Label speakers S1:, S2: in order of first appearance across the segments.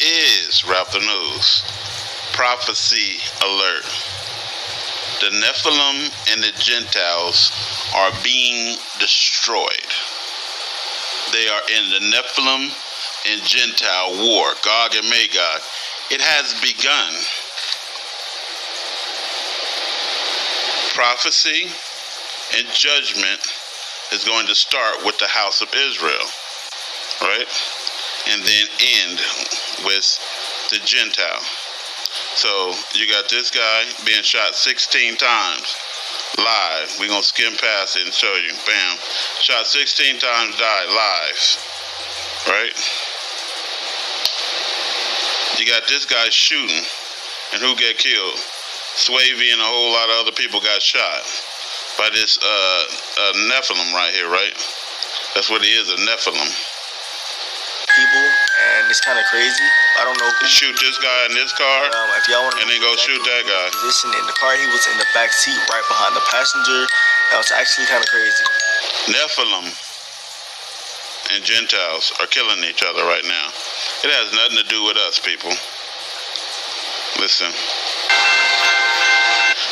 S1: is Rap the News. Prophecy alert. The Nephilim and the Gentiles are being destroyed. They are in the Nephilim and Gentile war, Gog and Magog. It has begun. Prophecy and judgment is going to start with the house of Israel, right? And then end with the Gentile. So you got this guy being shot 16 times live. We're going to skim past it and show you. Bam. Shot 16 times, died live. Right? You got this guy shooting. And who get killed? Swavey and a whole lot of other people got shot by this Nephilim right here, right? That's what he is, a Nephilim.
S2: People, and it's kind of crazy. I don't know who.
S1: Shoot this guy in this car,
S2: if y'all want to,
S1: and then go shoot that guy.
S2: Position in the car, he was in the back seat, right behind the passenger. That was actually kind of crazy.
S1: Nephilim and Gentiles are killing each other right now. It has nothing to do with us, people. Listen.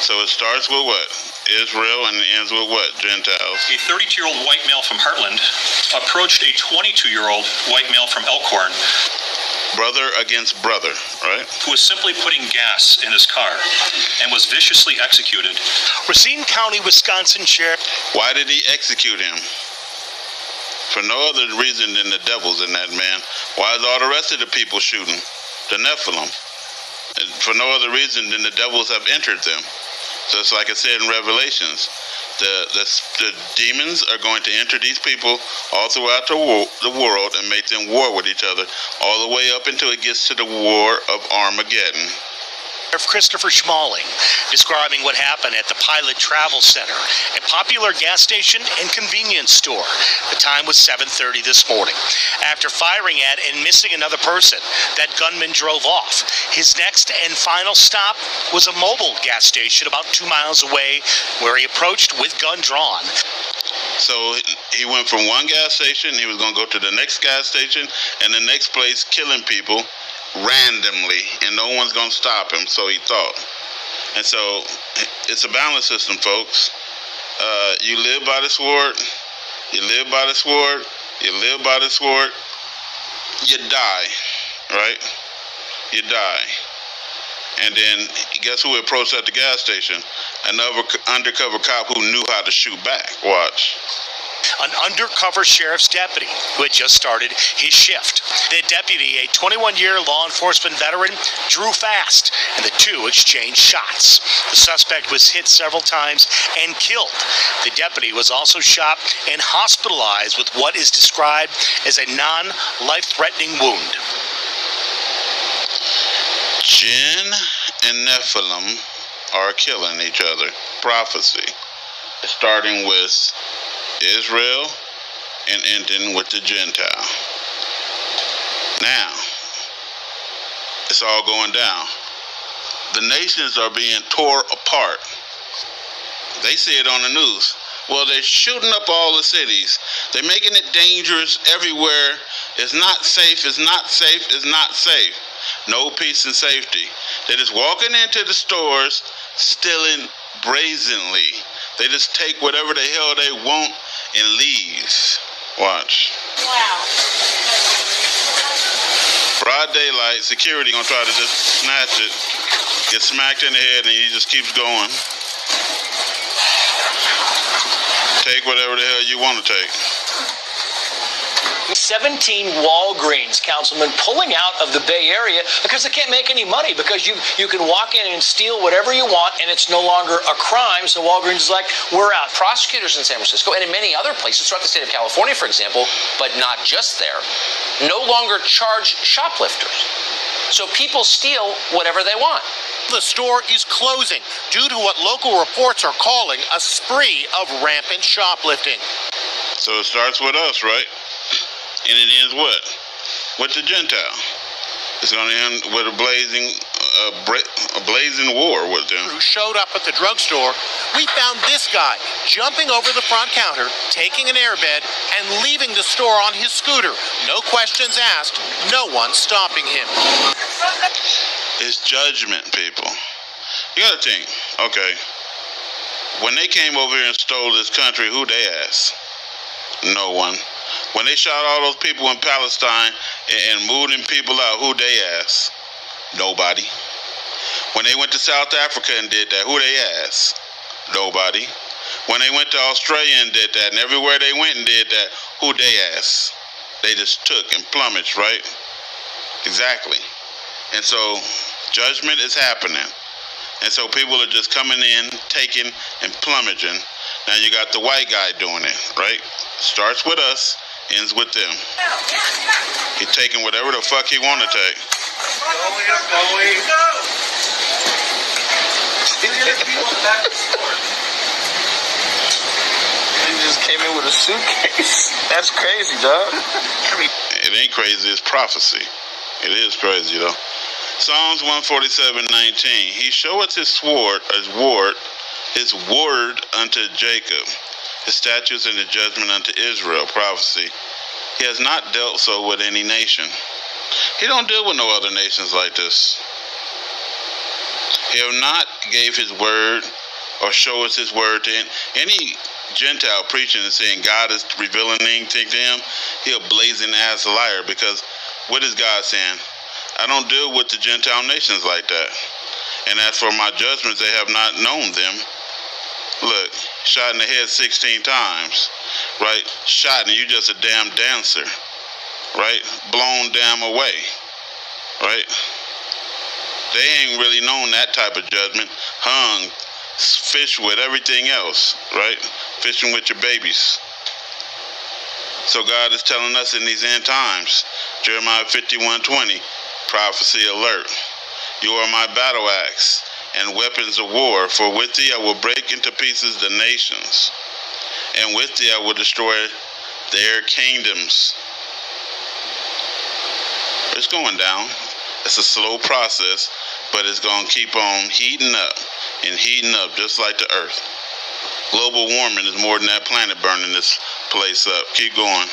S1: So it starts with what? Israel, and it ends with what? Gentiles.
S3: A 32-year-old white male from Heartland approached a 22-year-old white male from Elkhorn.
S1: Brother against brother, right?
S3: Who was simply putting gas in his car and was viciously executed.
S4: Racine County, Wisconsin Sheriff.
S1: Why did he execute him? For no other reason than the devil's in that man. Why is all the rest of the people shooting? The Nephilim. For no other reason than the devils have entered them. Just like I said in Revelations, the demons are going to enter these people all throughout the world and make them war with each other, all the way up until it gets to the war of Armageddon.
S4: Christopher Schmaling describing what happened at the Pilot Travel Center, a popular gas station and convenience store. The time was 7:30 this morning. After firing at and missing another person, that gunman drove off. His next and final stop was a mobile gas station about 2 miles away, where he approached with gun drawn.
S1: So he went from one gas station, he was going to go to the next gas station and the next place, killing people randomly, and no one's going to stop him, so he thought. And so it's a balance system, folks. You live by the sword, you live by the sword, you live by the sword, you die, right? You die. And then guess who approached at the gas station? Another undercover cop who knew how to shoot back. Watch.
S4: An undercover sheriff's deputy who had just started his shift. The deputy, a 21-year law enforcement veteran, drew fast, and the two exchanged shots. The suspect was hit several times and killed. The deputy was also shot and hospitalized with what is described as a non-life-threatening wound.
S1: Jinn and Nephilim are killing each other. Prophecy. Starting with Israel and ending with the Gentile. Now, it's all going down. The nations are being tore apart. They see it on the news. Well, they're shooting up all the cities. They're making it dangerous everywhere. It's not safe, it's not safe, it's not safe. No peace and safety. They're just walking into the stores, stealing brazenly. They just take whatever the hell they want and leave. Watch.
S5: Wow.
S1: Broad daylight, security gonna try to just snatch it, get smacked in the head, and he just keeps going. Take whatever the hell you want to take.
S6: 17 Walgreens councilmen pulling out of the Bay Area because they can't make any money, because you can walk in and steal whatever you want and it's no longer a crime. So Walgreens is like, we're out.
S7: Prosecutors in San Francisco and in many other places throughout the state of California, for example, but not just there, no longer charge shoplifters. So people steal whatever they want.
S4: The store is closing due to what local reports are calling a spree of rampant shoplifting.
S1: So it starts with us, right? And it ends what? With the Gentile. It's going to end with a blazing a blazing war with them.
S5: Who showed up at the drugstore, we found this guy jumping over the front counter, taking an airbed, and leaving the store on his scooter. No questions asked, no one stopping him.
S1: It's judgment, people. You gotta think, okay, when they came over here and stole this country, who they asked? No one. When they shot all those people in Palestine and moved them people out, who they asked? Nobody. When they went to South Africa and did that, who they asked? Nobody. When they went to Australia and did that, and everywhere they went and did that, who they asked? They just took and plumaged, right? Exactly. And so judgment is happening. And so people are just coming in, taking, and plumaging. Now you got the white guy doing it, right? Starts with us, ends with them. He's taking whatever the fuck he want to take.
S2: He just came in with a suitcase. That's crazy, dog.
S1: It ain't crazy, it's prophecy. It is crazy, though. Psalms 147:19. He showeth his word unto Jacob, his statutes and his judgment unto Israel. Prophecy. He has not dealt so with any nation. He don't deal with no other nations like this. He have not gave his word or show us his word to any Gentile preaching and saying God is revealing anything to him. He a blazing ass liar, because what is God saying? I don't deal with the Gentile nations like that. And as for my judgments, they have not known them. Look, shot in the head 16 times, right? Shot and you just a damn dancer, right? Blown damn away, right? They ain't really known that type of judgment. Hung, fish with everything else, right? Fishing with your babies. So God is telling us in these end times, Jeremiah 51:20, prophecy alert. You are my battle axe and weapons of war, for with thee I will break into pieces the nations, and with thee I will destroy their kingdoms. It's going down. It's a slow process, but it's going to keep on heating up and heating up, just like the earth. Global warming is more than that planet burning this place up. Keep going.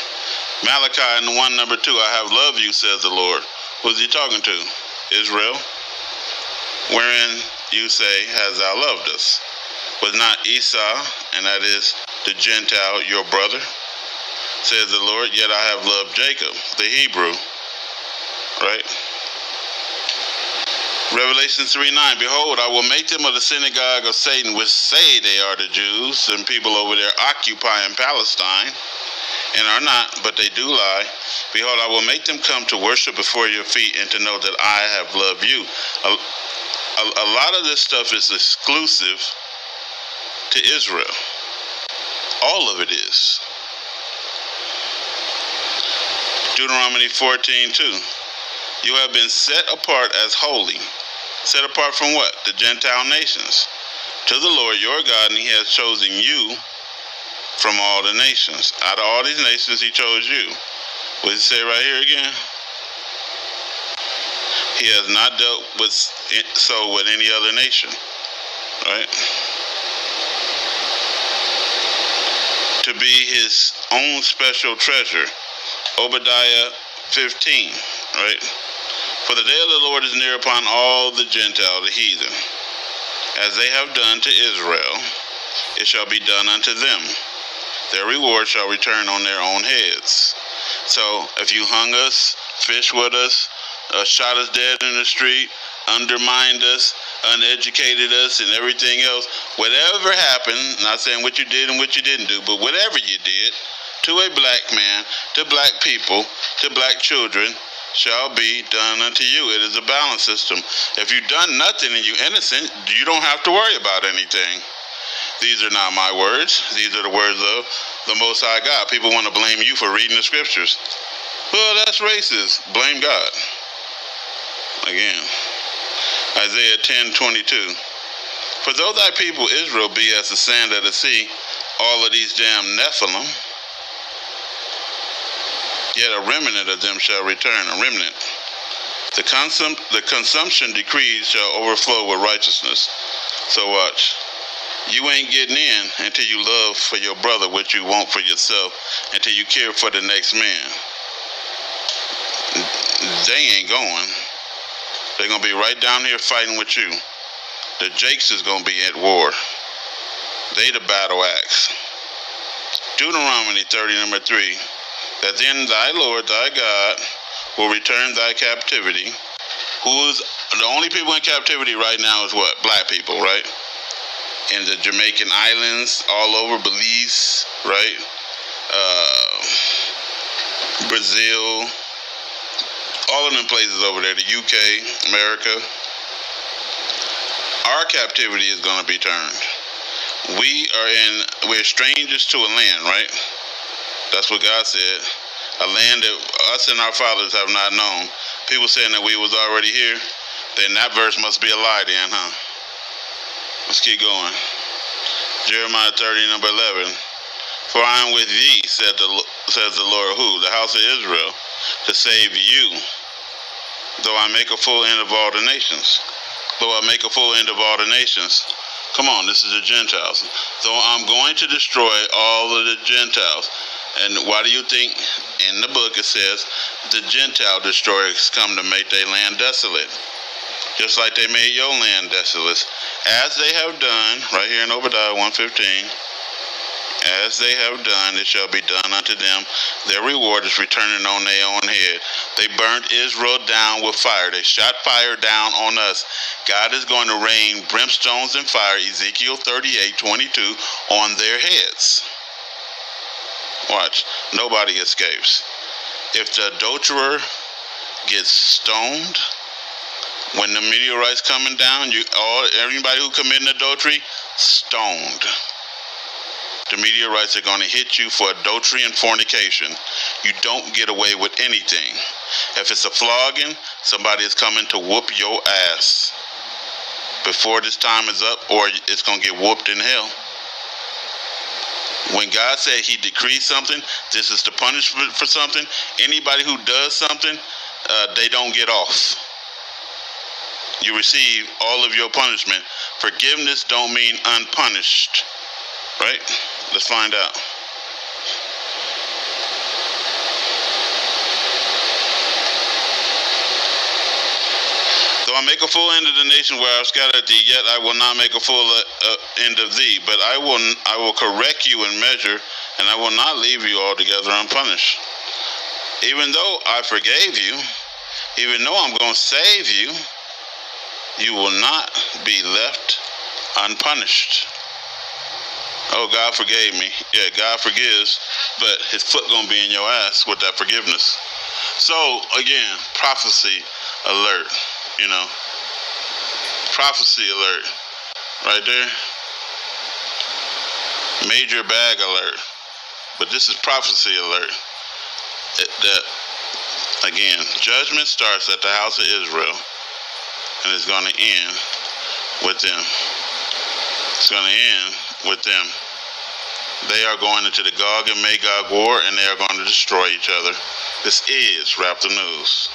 S1: Malachi in 1:2, I have loved you, says the Lord. Who's he talking to? Israel. Wherein you say, has thou loved us? Was not Esau, and that is the Gentile, your brother? Says the Lord, yet I have loved Jacob, the Hebrew. Right? Revelation 3:9, behold, I will make them of the synagogue of Satan, which say they are the Jews, and people over there occupying Palestine, and are not, but they do lie. Behold, I will make them come to worship before your feet, and to know that I have loved you. A lot of this stuff is exclusive to Israel. All of it is. Deuteronomy 14:2. You have been set apart as holy. Set apart from what? The Gentile nations. To the Lord your God, and he has chosen you from all the nations. Out of all these nations, he chose you. What does it say right here again? He has not dealt with any other nation. Right? To be his own special treasure. Obadiah 15. Right? For the day of the Lord is near upon all the Gentiles, the heathen. As they have done to Israel, it shall be done unto them. Their reward shall return on their own heads. So if you hung us, fished with us, shot us dead in the street, undermined us, uneducated us, and everything else, whatever happened, not saying what you did and what you didn't do, but whatever you did to a black man, to black people, to black children, shall be done unto you. It is a balance system. If you've done nothing and you're innocent, you don't have to worry about anything. These are not my words. These are the words of the Most High God. People want to blame you for reading the scriptures. Well, that's racist. Blame God. Again, Isaiah 10:22. For though thy people Israel be as the sand of the sea, all of these damn Nephilim, yet a remnant of them shall return. A remnant. The consumption decrees shall overflow with righteousness. So watch. You ain't getting in until you love for your brother what you want for yourself, until you care for the next man. They ain't going. They're going to be right down here fighting with you. The Jakes is going to be at war. They the battle axe. Deuteronomy 30:3. That then thy Lord thy God will return thy captivity. Who's the only people in captivity right now is what? Black people, right? In the Jamaican islands, all over Belize, right? Brazil, all of them places over there, the UK, America. Our captivity is going to be turned. We're strangers to a land, right? That's what God said. A land that us and our fathers have not known. People saying that we was already here, then that verse must be a lie then, huh? Let's keep going. Jeremiah 30:11. For I am with thee, says the Lord, who? The house of Israel, to save you, though I make a full end of all the nations. Though I make a full end of all the nations. Come on, this is the Gentiles. Though I'm going to destroy all of the Gentiles. And why do you think in the book it says the Gentile destroyers come to make their land desolate? Just like they made your land desolate. As they have done, right here in Obadiah 1:15, as they have done, it shall be done unto them. Their reward is returning on their own head. They burnt Israel down with fire. They shot fire down on us. God is going to rain brimstones and fire, Ezekiel 38:22, on their heads. Watch. Nobody escapes. If the adulterer gets stoned, when the meteorites coming down, everybody who committing adultery, stoned. The meteorites are going to hit you for adultery and fornication. You don't get away with anything. If it's a flogging, somebody is coming to whoop your ass before this time is up, or it's going to get whooped in hell. When God said he decreed something, this is the punishment for something. Anybody who does something, they don't get off. You receive all of your punishment. Forgiveness don't mean unpunished, right? Let's find out. Though I make a full end of the nation where I have scattered thee, yet I will not make a full end of thee. But I will correct you in measure, and I will not leave you altogether unpunished. Even though I forgave you, even though I'm going to save you, you will not be left unpunished. Oh, God forgave me. Yeah, God forgives, but his foot gonna be in your ass with that forgiveness. So, again, prophecy alert, prophecy alert, right there. Major bag alert, but this is prophecy alert. That, again, judgment starts at the house of Israel, and it's gonna end with them. It's gonna end with them. They are going into the Gog and Magog war, and they are going to destroy each other. This is Raptor News.